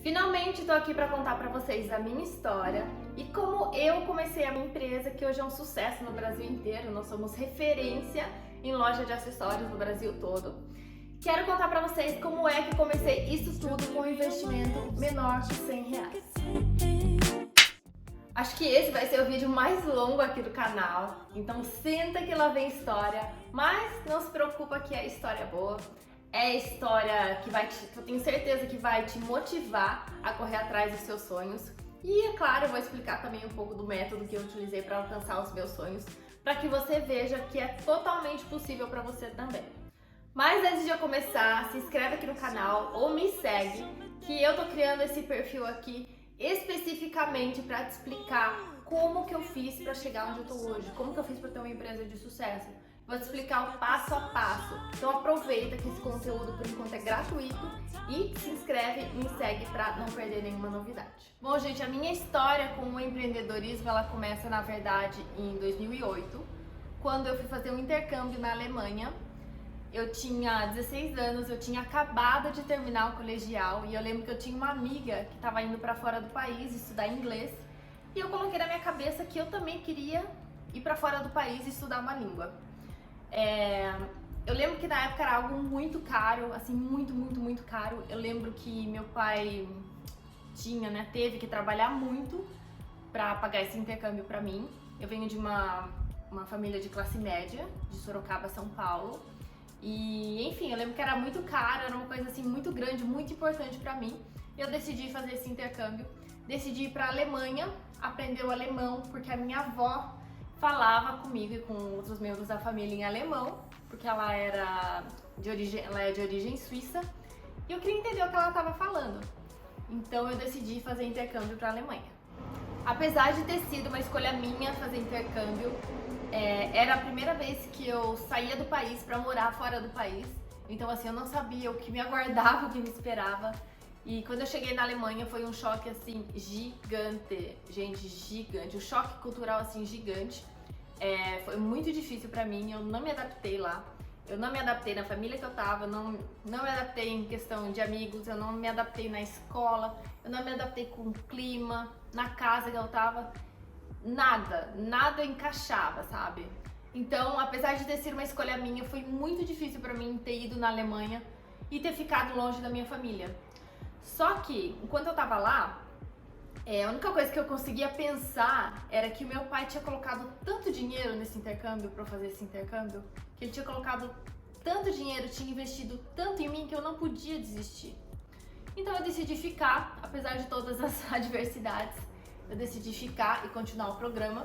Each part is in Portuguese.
Finalmente estou aqui para contar para vocês a minha história e como eu comecei a minha empresa, que hoje é um sucesso no Brasil inteiro. Nós somos referência em loja de acessórios no Brasil todo. Quero contar para vocês como é que comecei isso tudo com um investimento menor de R$100. Acho que esse vai ser o vídeo mais longo aqui do canal, então senta que lá vem história, mas não se preocupa que é história boa. É história que eu tenho certeza que vai te motivar a correr atrás dos seus sonhos. E é claro, eu vou explicar também um pouco do método que eu utilizei para alcançar os meus sonhos, para que você veja que é totalmente possível para você também. Mas antes de eu começar, se inscreve aqui no canal ou me segue, que eu tô criando esse perfil aqui especificamente para te explicar como que eu fiz para chegar onde eu tô hoje, como que eu fiz para ter uma empresa de sucesso. Vou te explicar o passo a passo. Então aproveita que esse conteúdo por enquanto é gratuito e se inscreve e me segue para não perder nenhuma novidade. Bom, gente, a minha história com o empreendedorismo, ela começa na verdade em 2008, quando eu fui fazer um intercâmbio na Alemanha. Eu tinha 16 anos, eu tinha acabado de terminar o colegial e eu lembro que eu tinha uma amiga que estava indo para fora do país estudar inglês e eu coloquei na minha cabeça que eu também queria ir para fora do país e estudar uma língua. Eu lembro que na época era algo muito caro, assim, muito caro. Eu lembro que meu pai teve que trabalhar muito para pagar esse intercâmbio para mim. Eu venho de uma família de classe média, de Sorocaba, São Paulo. E, enfim, eu lembro que era muito caro, era uma coisa assim muito grande, muito importante para mim. Eu decidi fazer esse intercâmbio, decidi ir para a Alemanha, aprender o alemão, porque a minha avó falava comigo e com outros membros da família em alemão, porque ela é de origem suíça, e eu queria entender o que ela estava falando. Então eu decidi fazer intercâmbio para a Alemanha. Apesar de ter sido uma escolha minha fazer intercâmbio, era a primeira vez que eu saía do país para morar fora do país. Então assim, eu não sabia o que me aguardava, o que me esperava. E quando eu cheguei na Alemanha foi um choque assim gigante, gente, gigante, um choque cultural assim gigante. Foi muito difícil pra mim, eu não me adaptei lá, eu não me adaptei na família que eu tava, não me adaptei em questão de amigos, eu não me adaptei na escola, eu não me adaptei com o clima, na casa que eu tava, nada encaixava, sabe? Então, apesar de ter sido uma escolha minha, foi muito difícil pra mim ter ido na Alemanha e ter ficado longe da minha família. Só que, enquanto eu tava lá, a única coisa que eu conseguia pensar era que o meu pai tinha colocado tanto dinheiro nesse intercâmbio, pra eu fazer esse intercâmbio, que ele tinha colocado tanto dinheiro, tinha investido tanto em mim que eu não podia desistir. Então eu decidi ficar, apesar de todas as adversidades, eu decidi ficar e continuar o programa.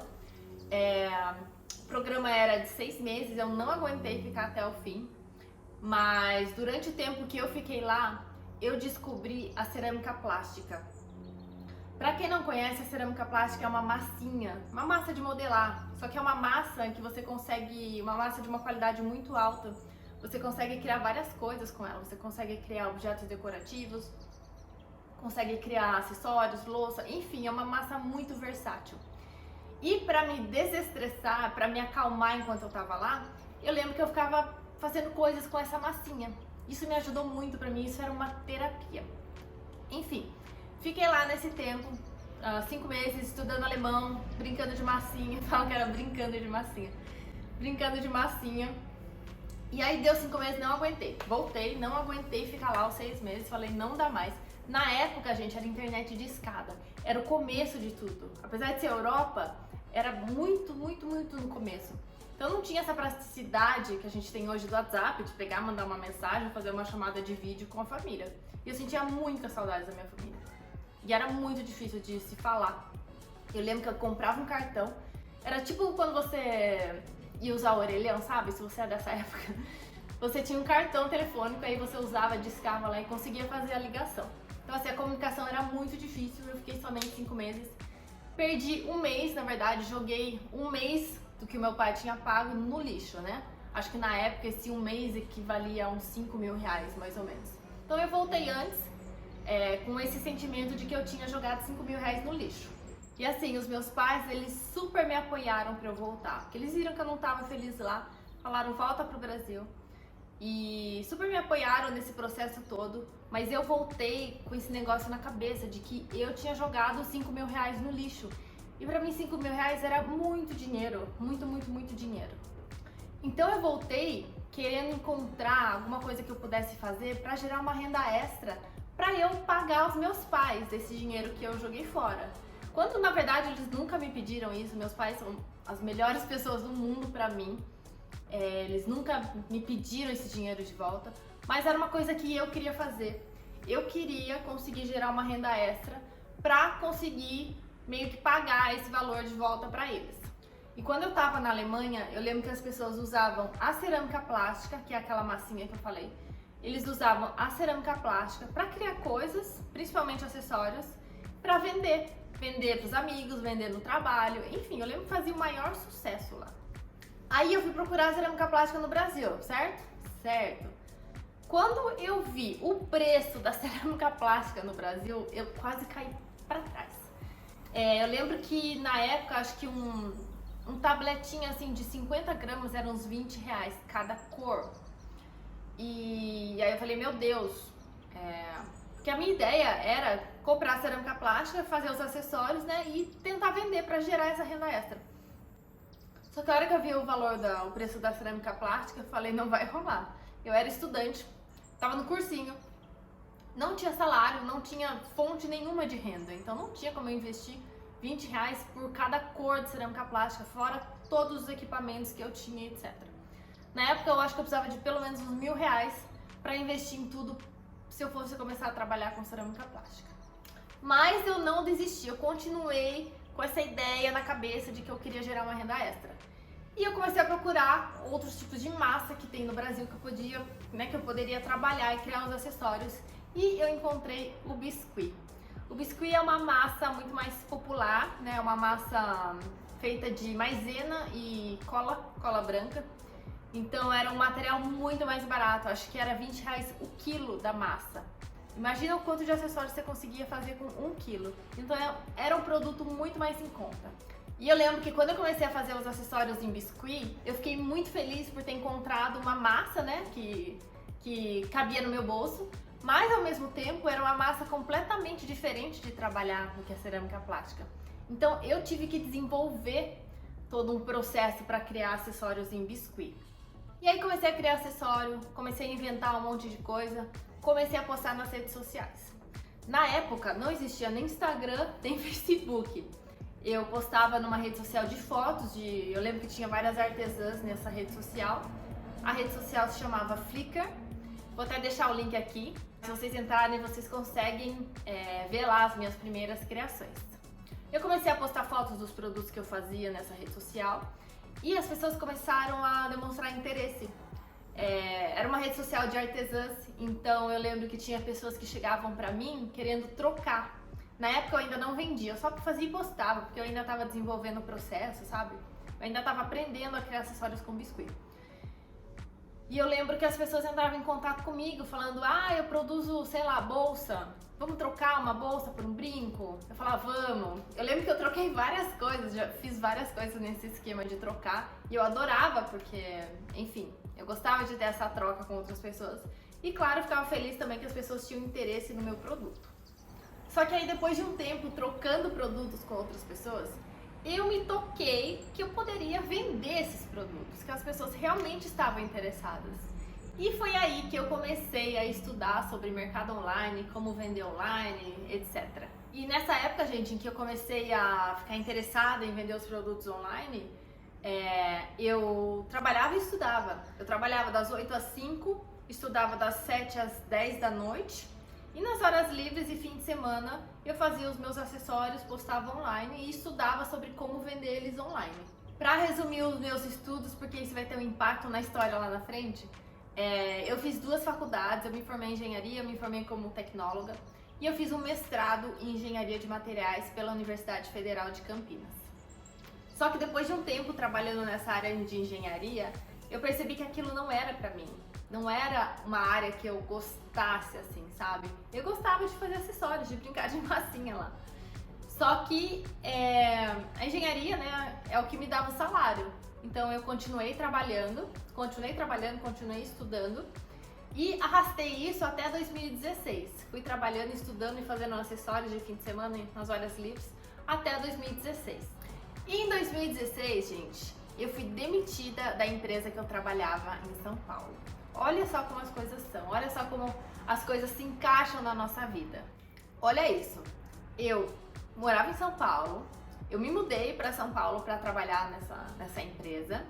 O programa era de 6 meses, eu não aguentei ficar até o fim, mas durante o tempo que eu fiquei lá, eu descobri a cerâmica plástica. Pra quem não conhece, a cerâmica plástica é uma massinha, uma massa de modelar, só que é uma massa que você consegue, uma massa de uma qualidade muito alta, você consegue criar várias coisas com ela, você consegue criar objetos decorativos, consegue criar acessórios, louça, enfim, é uma massa muito versátil. E pra me desestressar, pra me acalmar enquanto eu tava lá, eu lembro que eu ficava fazendo coisas com essa massinha. Isso me ajudou muito pra mim, isso era uma terapia. Enfim, fiquei lá nesse tempo, 5 meses, estudando alemão, brincando de massinha, falam que era brincando de massinha. E aí deu 5 meses, não aguentei, voltei, não aguentei ficar lá os 6 meses, falei não dá mais. Na época, gente, era internet de escada, era o começo de tudo. Apesar de ser Europa, era muito no começo. Então não tinha essa praticidade que a gente tem hoje do WhatsApp, de pegar, mandar uma mensagem, fazer uma chamada de vídeo com a família. E eu sentia muitas saudades da minha família. E era muito difícil de se falar. Eu lembro que eu comprava um cartão, era tipo quando você ia usar o orelhão, sabe? Se você é dessa época. Você tinha um cartão telefônico, aí você usava, discava lá e conseguia fazer a ligação. Então assim, a comunicação era muito difícil, eu fiquei somente 5 meses. Perdi um mês, na verdade, joguei um mês do que o meu pai tinha pago no lixo, né? Acho que na época esse um mês equivalia a uns R$5.000, mais ou menos. Então eu voltei antes, com esse sentimento de que eu tinha jogado R$5.000 no lixo. E assim, os meus pais, eles super me apoiaram pra eu voltar, porque eles viram que eu não tava feliz lá, falaram volta pro Brasil. e super me apoiaram nesse processo todo, mas eu voltei com esse negócio na cabeça de que eu tinha jogado 5 mil reais no lixo. E pra mim 5 mil reais era muito dinheiro, muito dinheiro. Então eu voltei querendo encontrar alguma coisa que eu pudesse fazer pra gerar uma renda extra pra eu pagar os meus pais desse dinheiro que eu joguei fora. Quando na verdade eles nunca me pediram isso, meus pais são as melhores pessoas do mundo pra mim. Eles nunca me pediram esse dinheiro de volta, mas era uma coisa que eu queria fazer. Eu queria conseguir gerar uma renda extra pra conseguir meio que pagar esse valor de volta pra eles. E quando eu tava na Alemanha, eu lembro que as pessoas usavam a cerâmica plástica, que é aquela massinha que eu falei. Eles usavam a cerâmica plástica pra criar coisas, principalmente acessórios, pra vender. Vender pros amigos, vender no trabalho, enfim, eu lembro que fazia o maior sucesso lá. Aí eu fui procurar a cerâmica plástica no Brasil, certo? Certo. Quando eu vi o preço da cerâmica plástica no Brasil, eu quase caí pra trás. Eu lembro que na época, acho que um tabletinho assim de 50 gramas era uns 20 reais cada cor. E aí eu falei, meu Deus, porque a minha ideia era comprar cerâmica plástica, fazer os acessórios, né, e tentar vender pra gerar essa renda extra. Só que a hora que eu vi o preço da cerâmica plástica, eu falei, não vai rolar. Eu era estudante, tava no cursinho, não tinha salário, não tinha fonte nenhuma de renda, então não tinha como eu investir 20 reais por cada cor de cerâmica plástica, fora todos os equipamentos que eu tinha, etc. Na época eu acho que eu precisava de pelo menos uns R$1.000 para investir em tudo se eu fosse começar a trabalhar com cerâmica plástica. Mas eu não desisti, eu continuei com essa ideia na cabeça de que eu queria gerar uma renda extra. E eu comecei a procurar outros tipos de massa que tem no Brasil que eu poderia trabalhar e criar uns acessórios. E eu encontrei o biscuit. O biscuit é uma massa muito mais popular, né? Uma massa feita de maisena e cola branca. Então era um material muito mais barato, acho que era R$20 o quilo da massa. Imagina o quanto de acessórios você conseguia fazer com 1 quilo. Então era um produto muito mais em conta. E eu lembro que quando eu comecei a fazer os acessórios em biscuit, eu fiquei muito feliz por ter encontrado uma massa, né, que cabia no meu bolso, mas ao mesmo tempo era uma massa completamente diferente de trabalhar do que a cerâmica plástica. Então eu tive que desenvolver todo um processo para criar acessórios em biscuit. E aí comecei a criar acessório, comecei a inventar um monte de coisa, comecei a postar nas redes sociais. Na época não existia nem Instagram, nem Facebook. Eu postava numa rede social de fotos, eu lembro que tinha várias artesãs nessa rede social. A rede social se chamava Flickr. Vou até deixar o link aqui. Se vocês entrarem, vocês conseguem ver lá as minhas primeiras criações. Eu comecei a postar fotos dos produtos que eu fazia nessa rede social e as pessoas começaram a demonstrar interesse. Era uma rede social de artesãs, então eu lembro que tinha pessoas que chegavam pra mim querendo trocar. Na época eu ainda não vendia, eu só fazia e postava, porque eu ainda estava desenvolvendo o processo, sabe? Eu ainda estava aprendendo a criar acessórios com biscuit. E eu lembro que as pessoas entravam em contato comigo, falando, eu produzo, sei lá, bolsa, vamos trocar uma bolsa por um brinco? Eu falava, vamos. Eu lembro que eu troquei várias coisas, já fiz várias coisas nesse esquema de trocar, e eu adorava, porque, enfim, eu gostava de ter essa troca com outras pessoas. E claro, eu ficava feliz também que as pessoas tinham interesse no meu produto. Só que aí depois de um tempo trocando produtos com outras pessoas, eu me toquei que eu poderia vender esses produtos, que as pessoas realmente estavam interessadas. E foi aí que eu comecei a estudar sobre mercado online, como vender online, etc. E nessa época, gente, em que eu comecei a ficar interessada em vender os produtos online, eu trabalhava e estudava. Eu trabalhava das 8 às 5, estudava das 7 às 10 da noite. E nas horas livres e fim de semana eu fazia os meus acessórios, postava online e estudava sobre como vender eles online. Para resumir os meus estudos, porque isso vai ter um impacto na história lá na frente, eu fiz 2 faculdades, eu me formei em engenharia, eu me formei como tecnóloga e eu fiz um mestrado em engenharia de materiais pela Universidade Federal de Campinas. Só que depois de um tempo trabalhando nessa área de engenharia, eu percebi que aquilo não era para mim. Não era uma área que eu gostasse, assim, sabe? Eu gostava de fazer acessórios, de brincar de massinha lá. Só que a engenharia, né, é o que me dava o salário. Então eu continuei trabalhando, continuei estudando e arrastei isso até 2016. Fui trabalhando, estudando e fazendo acessórios de fim de semana nas horas livres até 2016. E em 2016, gente, eu fui demitida da empresa que eu trabalhava em São Paulo. Olha só como as coisas são, olha só como as coisas se encaixam na nossa vida. Olha isso, eu morava em São Paulo, eu me mudei para São Paulo para trabalhar nessa empresa.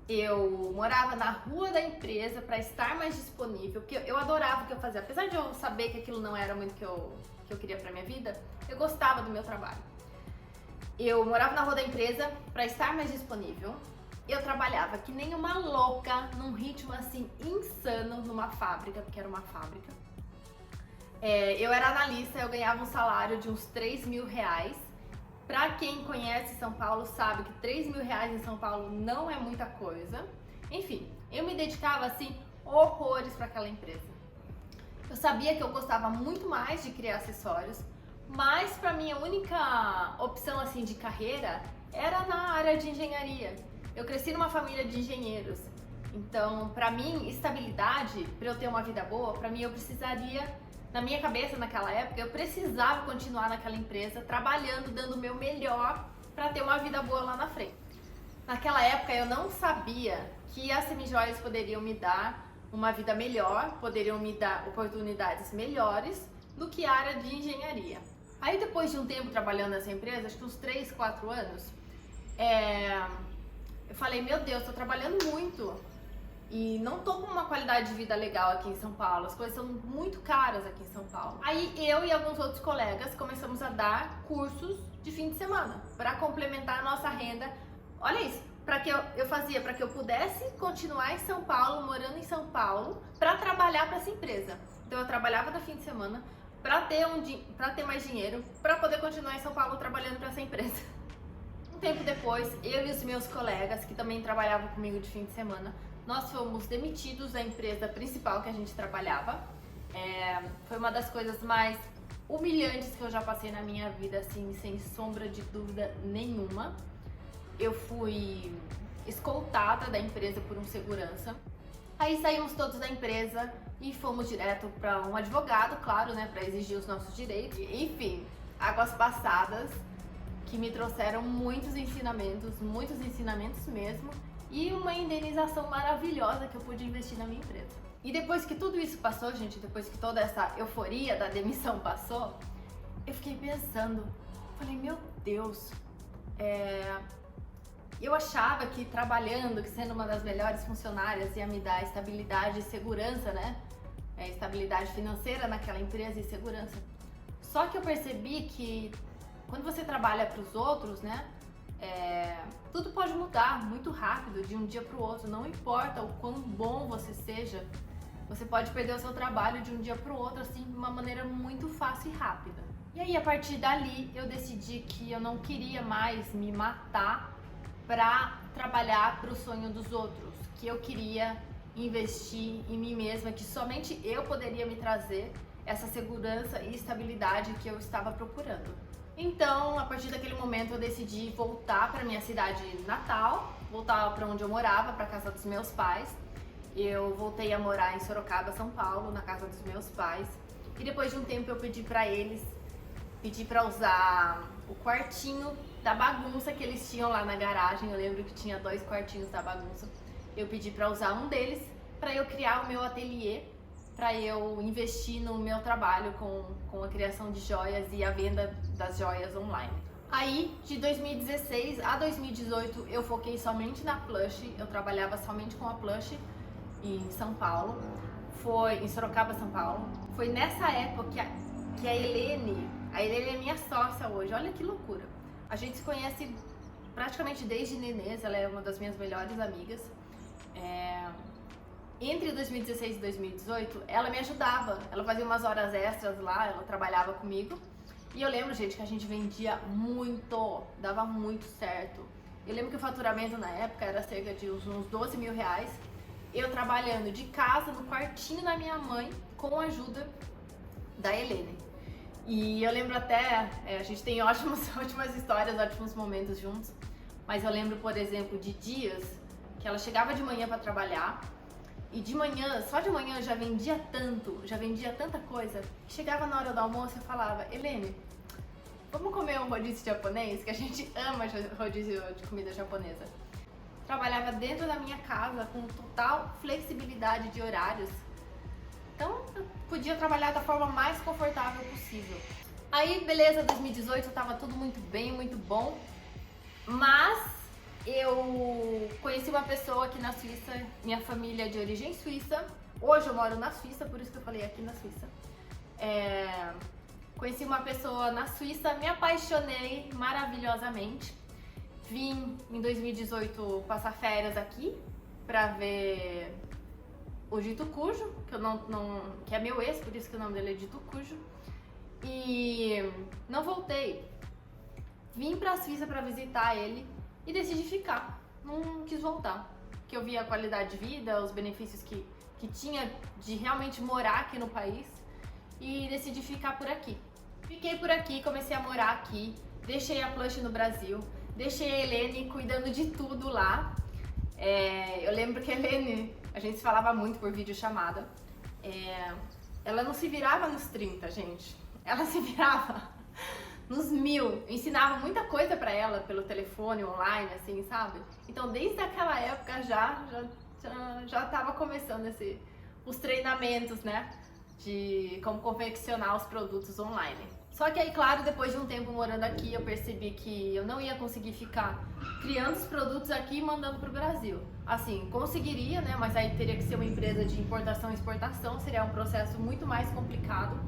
Eu morava na rua da empresa para estar mais disponível, porque eu adorava o que eu fazia. Apesar de eu saber que aquilo não era muito que eu queria para minha vida, eu gostava do meu trabalho. Eu morava na rua da empresa para estar mais disponível. Eu trabalhava que nem uma louca, num ritmo assim insano, numa fábrica, porque era uma fábrica. Eu era analista, eu ganhava um salário de uns 3 mil reais. Pra quem conhece São Paulo sabe que 3 mil reais em São Paulo não é muita coisa. Enfim, eu me dedicava assim horrores para aquela empresa. Eu sabia que eu gostava muito mais de criar acessórios, mas para mim a única opção assim de carreira era na área de engenharia. Eu cresci numa família de engenheiros. Então, para mim, estabilidade, para eu ter uma vida boa, para mim eu precisaria, na minha cabeça naquela época, eu precisava continuar naquela empresa, trabalhando, dando o meu melhor para ter uma vida boa lá na frente. Naquela época eu não sabia que as semijoias poderiam me dar uma vida melhor, poderiam me dar oportunidades melhores do que a área de engenharia. Aí depois de um tempo trabalhando nessa empresa, acho que uns 3, 4 anos, eu falei, meu Deus, tô trabalhando muito. E não tô com uma qualidade de vida legal aqui em São Paulo, as coisas são muito caras aqui em São Paulo. Aí eu e alguns outros colegas começamos a dar cursos de fim de semana para complementar a nossa renda. Olha isso, para que eu fazia para que eu pudesse continuar em São Paulo, morando em São Paulo, para trabalhar para essa empresa. Então eu trabalhava no fim de semana para ter mais dinheiro, para poder continuar em São Paulo trabalhando para essa empresa. Um tempo depois, eu e os meus colegas que também trabalhavam comigo de fim de semana, nós fomos demitidos da empresa principal que a gente trabalhava. Foi uma das coisas mais humilhantes que eu já passei na minha vida, assim, sem sombra de dúvida nenhuma. Eu fui escoltada da empresa por um segurança. Aí saímos todos da empresa e fomos direto para um advogado, claro, né, para exigir os nossos direitos. Enfim, águas passadas que me trouxeram muitos ensinamentos mesmo. E uma indenização maravilhosa que eu pude investir na minha empresa. E depois que tudo isso passou, gente, depois que toda essa euforia da demissão passou, eu fiquei pensando, falei, meu Deus, eu achava que trabalhando, que sendo uma das melhores funcionárias ia me dar estabilidade e segurança, né? Estabilidade financeira naquela empresa e segurança. Só que eu percebi que quando você trabalha para os outros, né? Tudo pode mudar muito rápido, de um dia para o outro. Não importa o quão bom você seja, você pode perder o seu trabalho de um dia para o outro, assim, de uma maneira muito fácil e rápida. E aí, a partir dali, eu decidi que eu não queria mais me matar para trabalhar para o sonho dos outros, que eu queria investir em mim mesma, que somente eu poderia me trazer essa segurança e estabilidade que eu estava procurando. Então, a partir daquele momento, eu decidi voltar para minha cidade natal, voltar para onde eu morava, para a casa dos meus pais. Eu voltei a morar em Sorocaba, São Paulo, na casa dos meus pais. E depois de um tempo, eu pedi para usar o quartinho da bagunça que eles tinham lá na garagem. Eu lembro que tinha 2 quartinhos da bagunça. Eu pedi para usar um deles para eu criar o meu ateliê, para eu investir no meu trabalho com a criação de joias e a venda das joias online. Aí, de 2016 a 2018, eu foquei somente na Plush, eu trabalhava somente com a Plush em São Paulo, em Sorocaba, São Paulo. Foi nessa época que a Helene é minha sócia hoje, olha que loucura. A gente se conhece praticamente desde nenês, ela é uma das minhas melhores amigas. Entre 2016 e 2018, ela me ajudava, ela fazia umas horas extras lá, ela trabalhava comigo. E eu lembro, gente, que a gente vendia muito, dava muito certo. Eu lembro que o faturamento na época era cerca de uns 12 mil reais. Eu trabalhando de casa, no quartinho da minha mãe, com a ajuda da Helene. E eu lembro até, a gente tem ótimas histórias, ótimos momentos juntos. mas eu lembro, por exemplo, de dias que ela chegava de manhã para trabalhar e de manhã, só de manhã já vendia tanto, já vendia tanta coisa, que chegava na hora do almoço e falava: Helene, vamos comer um rodízio japonês? Que a gente ama rodízio de comida japonesa. Trabalhava dentro da minha casa com total flexibilidade de horários. Então, eu podia trabalhar da forma mais confortável possível. Aí, beleza, 2018 tava tudo muito bem, muito bom. Mas eu conheci uma pessoa aqui na Suíça, minha família é de origem suíça. Hoje eu moro na Suíça, por isso que eu falei aqui na Suíça. Conheci uma pessoa na Suíça, me apaixonei maravilhosamente. Vim em 2018 passar férias aqui pra ver o Dito Cujo, que é meu ex, por isso que o nome dele é Dito Cujo. E não voltei. Vim pra Suíça pra visitar ele e decidi ficar. Não quis voltar, porque eu vi a qualidade de vida, os benefícios que tinha de realmente morar aqui no país e decidi ficar por aqui. Fiquei por aqui, comecei a morar aqui, deixei a Plush no Brasil, deixei a Helene cuidando de tudo lá. Eu lembro que a Helene, a gente se falava muito por videochamada. Ela não se virava nos 30, gente. Ela se virava nos 1000. Eu ensinava muita coisa pra ela pelo telefone, online, assim, sabe? Então, desde aquela época já tava começando os treinamentos, né? De como confeccionar os produtos online. Só que aí, claro, depois de um tempo morando aqui, eu percebi que eu não ia conseguir ficar criando os produtos aqui e mandando pro Brasil. Assim, conseguiria, né? Mas aí teria que ser uma empresa de importação e exportação, seria um processo muito mais complicado.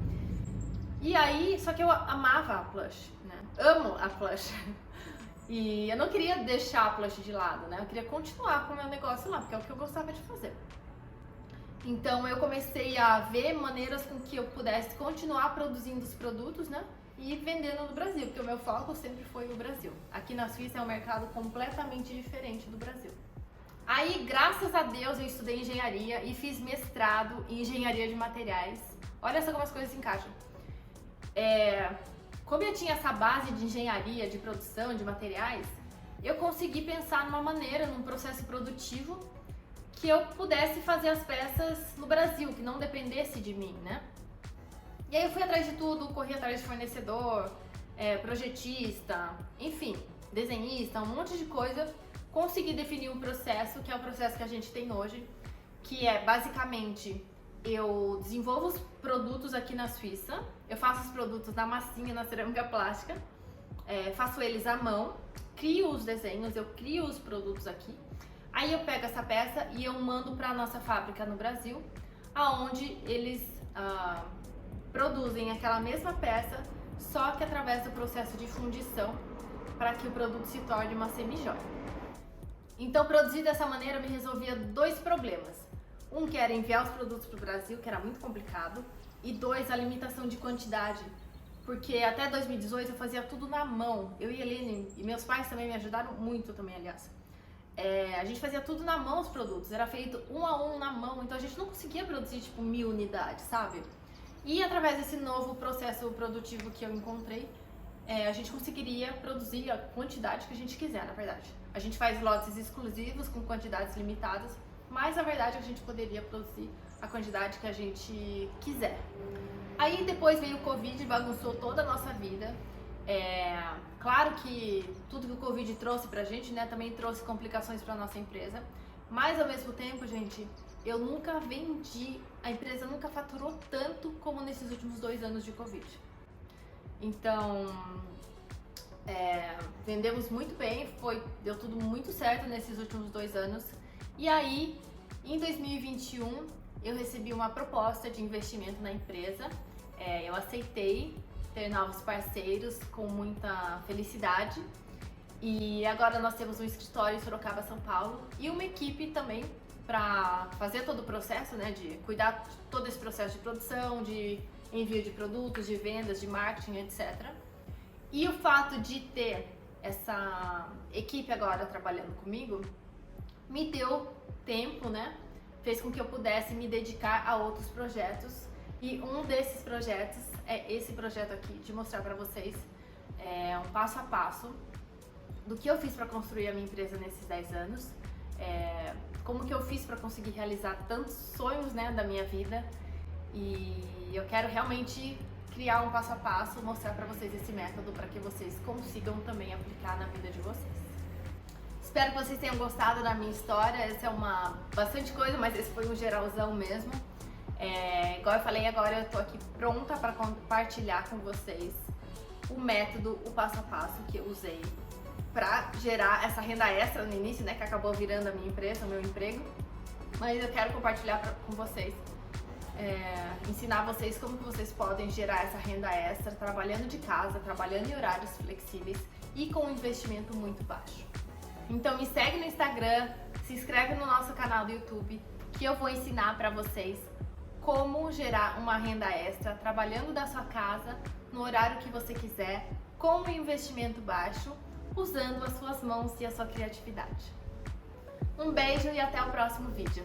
E aí, só que eu amava a Plush, né? Amo a Plush. E eu não queria deixar a Plush de lado, né? Eu queria continuar com o meu negócio lá, porque é o que eu gostava de fazer. Então eu comecei a ver maneiras com que eu pudesse continuar produzindo os produtos, né? E vendendo no Brasil, porque o meu foco sempre foi o Brasil. Aqui na Suíça é um mercado completamente diferente do Brasil. Aí, graças a Deus, eu estudei engenharia e fiz mestrado em engenharia de materiais. Olha só como as coisas se encaixam. Como eu tinha essa base de engenharia, de produção, de materiais, eu consegui pensar numa maneira, num processo produtivo que eu pudesse fazer as peças no Brasil, que não dependesse de mim, né? E aí eu fui atrás de tudo, corri atrás de fornecedor, projetista, enfim, desenhista, um monte de coisa. Consegui definir um processo, que é o processo que a gente tem hoje, que é basicamente eu desenvolvo os produtos aqui na Suíça, eu faço os produtos na massinha, na cerâmica plástica, faço eles à mão, crio os desenhos, eu crio os produtos aqui. Aí eu pego essa peça e eu mando para a nossa fábrica no Brasil, aonde eles produzem aquela mesma peça, só que através do processo de fundição, para que o produto se torne uma semi-joia. Então, produzir dessa maneira me resolvia 2 problemas. Um, que era enviar os produtos para o Brasil, que era muito complicado, e 2, a limitação de quantidade, porque até 2018 eu fazia tudo na mão. Eu e a Helene, e meus pais também me ajudaram muito também, aliás. A gente fazia tudo na mão os produtos, era feito um a um na mão, então a gente não conseguia produzir tipo 1000 unidades, sabe? E através desse novo processo produtivo que eu encontrei, a gente conseguiria produzir a quantidade que a gente quiser, na verdade. A gente faz lotes exclusivos com quantidades limitadas, mas na verdade a gente poderia produzir a quantidade que a gente quiser. Aí depois veio o Covid e bagunçou toda a nossa vida. Claro que tudo que o Covid trouxe pra gente, né, também trouxe complicações pra nossa empresa, mas ao mesmo tempo, gente, eu nunca vendi, a empresa nunca faturou tanto como nesses últimos 2 anos de Covid. Então, vendemos muito bem, deu tudo muito certo nesses últimos 2 anos. E aí, em 2021, eu recebi uma proposta de investimento na empresa, eu aceitei ter novos parceiros com muita felicidade. E agora nós temos um escritório em Sorocaba, São Paulo, e uma equipe também para fazer todo o processo, né, de cuidar de todo esse processo de produção, de envio de produtos, de vendas, de marketing, etc. E o fato de ter essa equipe agora trabalhando comigo me deu tempo, né, fez com que eu pudesse me dedicar a outros projetos. E um desses projetos é esse projeto aqui, de mostrar para vocês um passo a passo do que eu fiz para construir a minha empresa nesses 10 anos, como que eu fiz para conseguir realizar tantos sonhos, né, da minha vida. E eu quero realmente criar um passo a passo, mostrar para vocês esse método para que vocês consigam também aplicar na vida de vocês. Espero que vocês tenham gostado da minha história. Essa é bastante coisa, mas esse foi um geralzão mesmo. Igual eu falei, agora eu tô aqui pronta para compartilhar com vocês o método, o passo a passo que eu usei para gerar essa renda extra no início, né, que acabou virando a minha empresa, o meu emprego. Mas eu quero compartilhar com vocês, ensinar vocês como que vocês podem gerar essa renda extra trabalhando de casa, trabalhando em horários flexíveis e com um investimento muito baixo. Então me segue no Instagram, se inscreve no nosso canal do YouTube, que eu vou ensinar para vocês como gerar uma renda extra trabalhando da sua casa, no horário que você quiser, com um investimento baixo, usando as suas mãos e a sua criatividade. Um beijo e até o próximo vídeo.